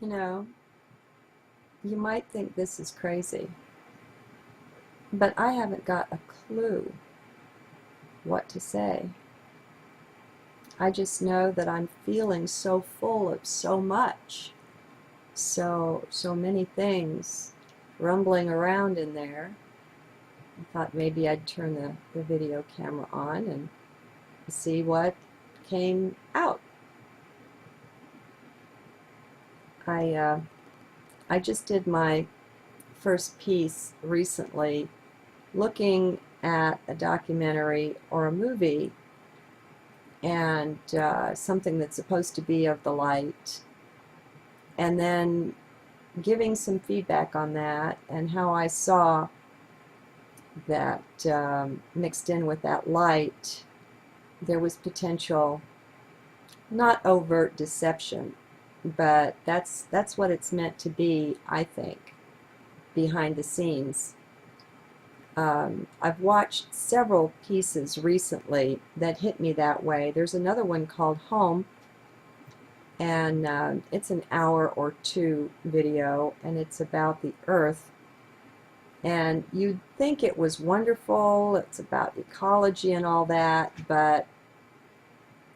You know, you might think this is crazy, but I haven't got a clue what to say. I just know that I'm feeling so full of so much, so many things rumbling around in there. I thought maybe I'd turn the video camera on and see what came out. I just did my first piece recently looking at a documentary or a movie and something that's supposed to be of the light, and then giving some feedback on that and how I saw that mixed in with that light, there was potential, not overt deception, but that's what it's meant to be, I think, behind the scenes. I've watched several pieces recently that hit me that way. There's another one called Home, and it's an hour or two video, and it's about the Earth. And you'd think it was wonderful, it's about ecology and all that, but,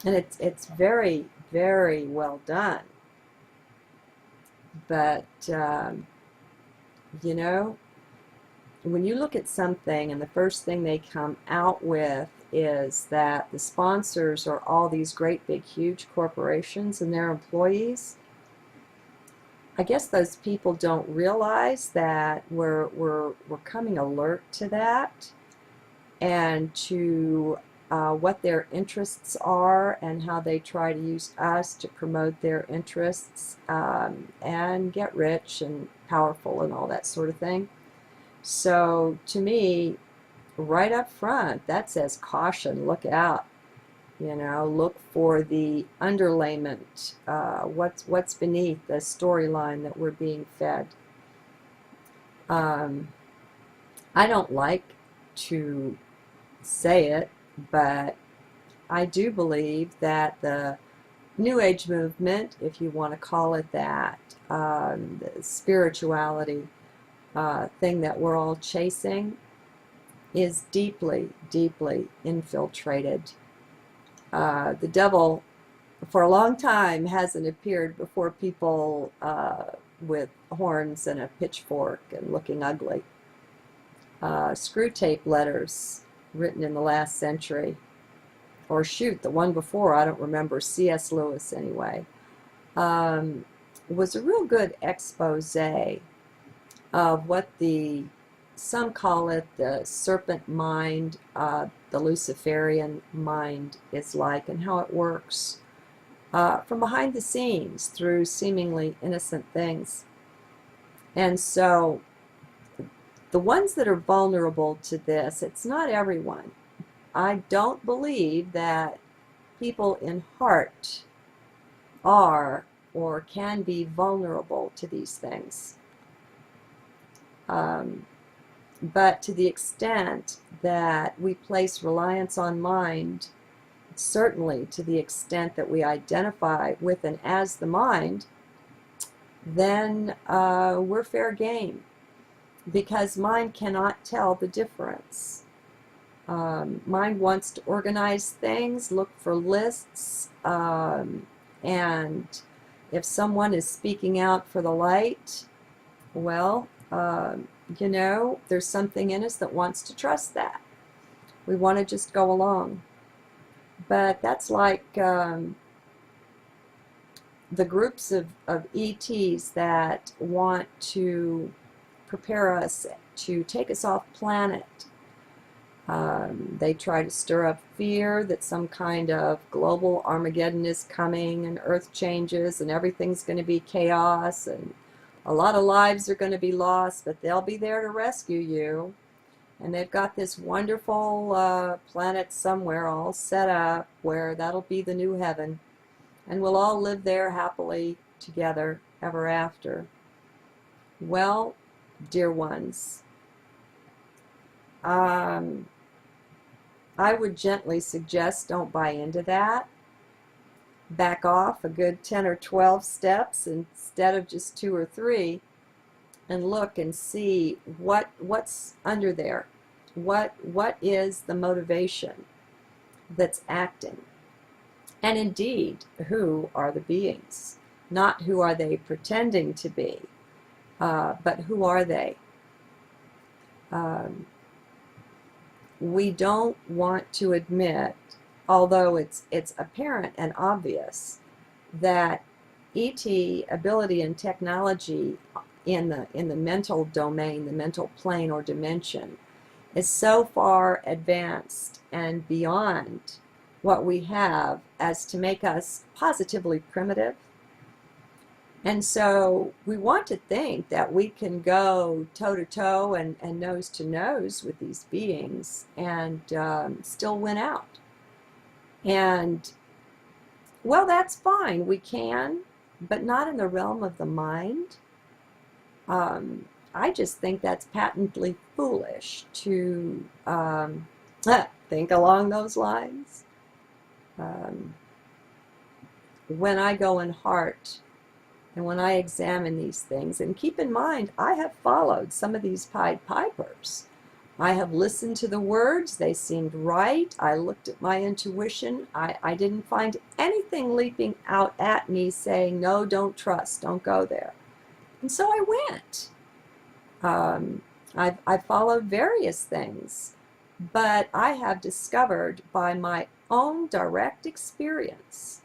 and it's very, very well done. But, you know, when you look at something and the first thing they come out with is that the sponsors are all these great big huge corporations and their employees, I guess those people don't realize that we're coming alert to that, and to what their interests are and how they try to use us to promote their interests, and get rich and powerful and all that sort of thing. So to me, right up front, that says caution, look out. You know, look for the underlayment, what's beneath the storyline that we're being fed. I don't like to say it, but I do believe that the New Age movement, if you want to call it that, the spirituality thing that we're all chasing, is deeply, deeply infiltrated. The devil, for a long time, hasn't appeared before people with horns and a pitchfork and looking ugly. Screw tape letters written in the last century, or shoot, the one before, I don't remember, C.S. Lewis anyway, was a real good expose of what some call it the serpent mind, the Luciferian mind is like, and how it works from behind the scenes through seemingly innocent things. And so the ones that are vulnerable to this, it's not everyone. I don't believe that people in heart are or can be vulnerable to these things. But to the extent that we place reliance on mind, certainly to the extent that we identify with and as the mind, then we're fair game, because mind cannot tell the difference. Mind wants to organize things, look for lists, and if someone is speaking out for the light, well, you know, there's something in us that wants to trust that. We want to just go along. But that's like the groups of ETs that want to prepare us to take us off planet. They try to stir up fear that some kind of global Armageddon is coming and Earth changes and everything's going to be chaos and a lot of lives are going to be lost, but they'll be there to rescue you. And they've got this wonderful planet somewhere all set up where that'll be the new heaven. And we'll all live there happily together ever after. Well, dear ones, I would gently suggest don't buy into that. back off a good 10 or 12 steps instead of just 2 or 3, and look and see what's under there. What is the motivation that's acting? And indeed, who are the beings? Not who are they pretending to be, but who are they? We don't want to admit, although it's apparent and obvious, that ET ability and technology in the mental domain, the mental plane or dimension, is so far advanced and beyond what we have as to make us positively primitive. And so we want to think that we can go toe-to-toe and nose-to-nose with these beings and still win out. And, well, that's fine. We can, but not in the realm of the mind. I just think that's patently foolish to think along those lines. When I go in heart and when I examine these things, and keep in mind, I have followed some of these Pied Pipers. I have listened to the words. They seemed right. I looked at my intuition. I didn't find anything leaping out at me saying, no, don't trust, don't go there. And so I went. I followed various things, but I have discovered by my own direct experience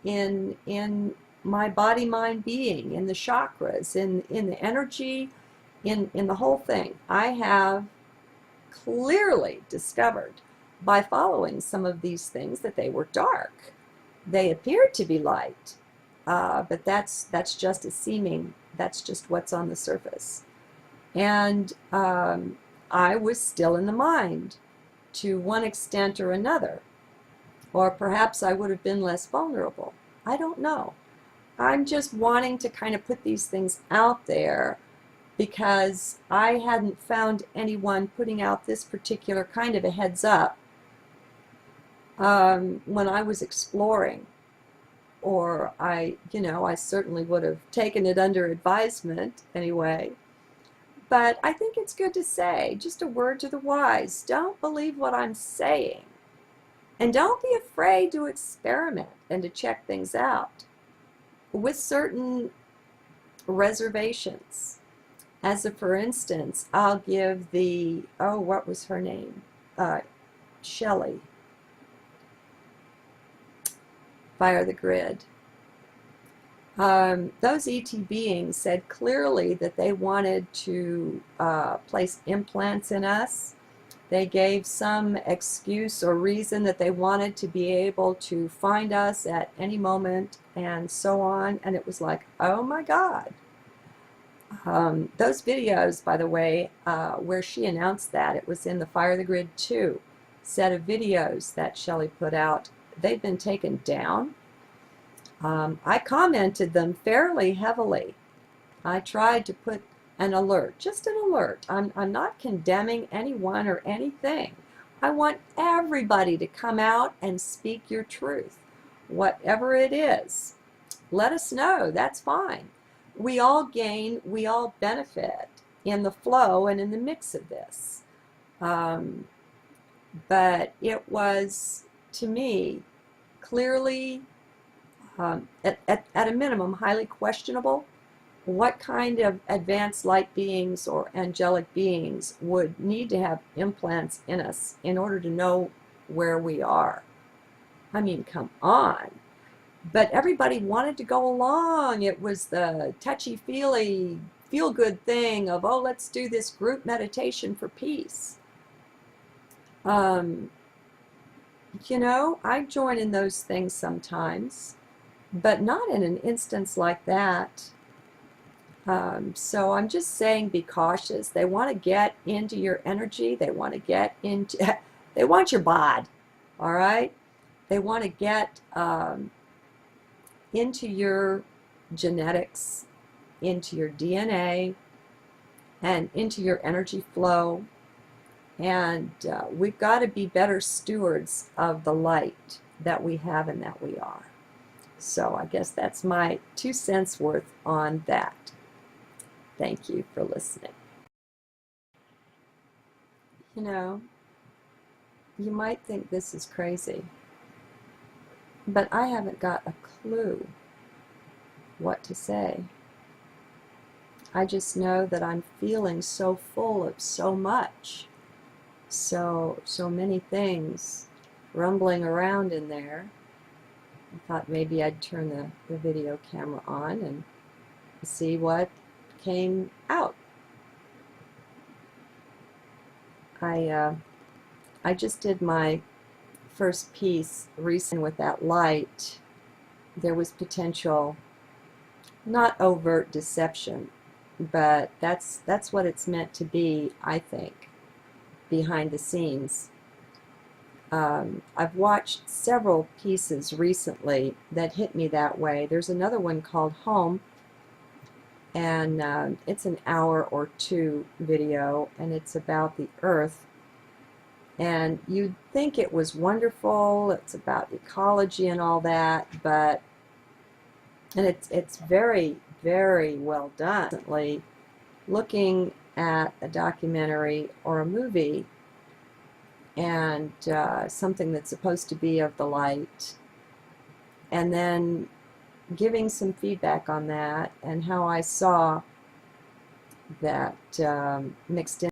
in my body, mind, being, in the chakras, in the energy, in the whole thing. I have clearly discovered by following some of these things that they were dark. They appeared to be light, but that's just a seeming. That's just what's on the surface. And I was still in the mind to one extent or another. Or perhaps I would have been less vulnerable. I don't know. I'm just wanting to kind of put these things out there because I hadn't found anyone putting out this particular kind of a heads up when I was exploring. Or I certainly would have taken it under advisement anyway. But I think it's good to say, just a word to the wise, don't believe what I'm saying. And don't be afraid to experiment and to check things out with certain reservations. As a for instance, I'll give the, what was her name? Shelley. Fire the Grid. Those ET beings said clearly that they wanted to place implants in us. They gave some excuse or reason that they wanted to be able to find us at any moment and so on. And it was like, oh my God. Those videos, by the way, where she announced that, it was in the Fire the Grid 2 set of videos that Shelley put out. They've been taken down. I commented them fairly heavily. I tried to put an alert, just an alert. I'm not condemning anyone or anything. I want everybody to come out and speak your truth, whatever it is. Let us know, that's fine. We all gain, we all benefit in the flow and in the mix of this. But it was, to me, clearly, at a minimum, highly questionable what kind of advanced light beings or angelic beings would need to have implants in us in order to know where we are. I mean, come on. But everybody wanted to go along. It was the touchy-feely, feel-good thing of, oh, let's do this group meditation for peace. You know, I join in those things sometimes, but not in an instance like that. So I'm just saying, be cautious. They want to get into your energy. They want to get into, they want your bod, all right? They want to get into your genetics, into your DNA, and into your energy flow. And we've got to be better stewards of the light that we have and that we are. So I guess that's my 2 cents worth on that. Thank you for listening. You know, you might think this is crazy, but I haven't got a clue what to say. I just know that I'm feeling so full of so much, so many things rumbling around in there. I thought maybe I'd turn the video camera on and see what came out. I just did my first piece recently with that light. There was potential, not overt deception, but that's what it's meant to be, I think, behind the scenes. I've watched several pieces recently that hit me that way. There's another one called Home, and it's an hour or two video, and it's about the Earth. And you'd think it was wonderful, it's about ecology and all that, but, and it's very, very well done. Recently, looking at a documentary or a movie, and something that's supposed to be of the light, and then giving some feedback on that and how I saw that mixed in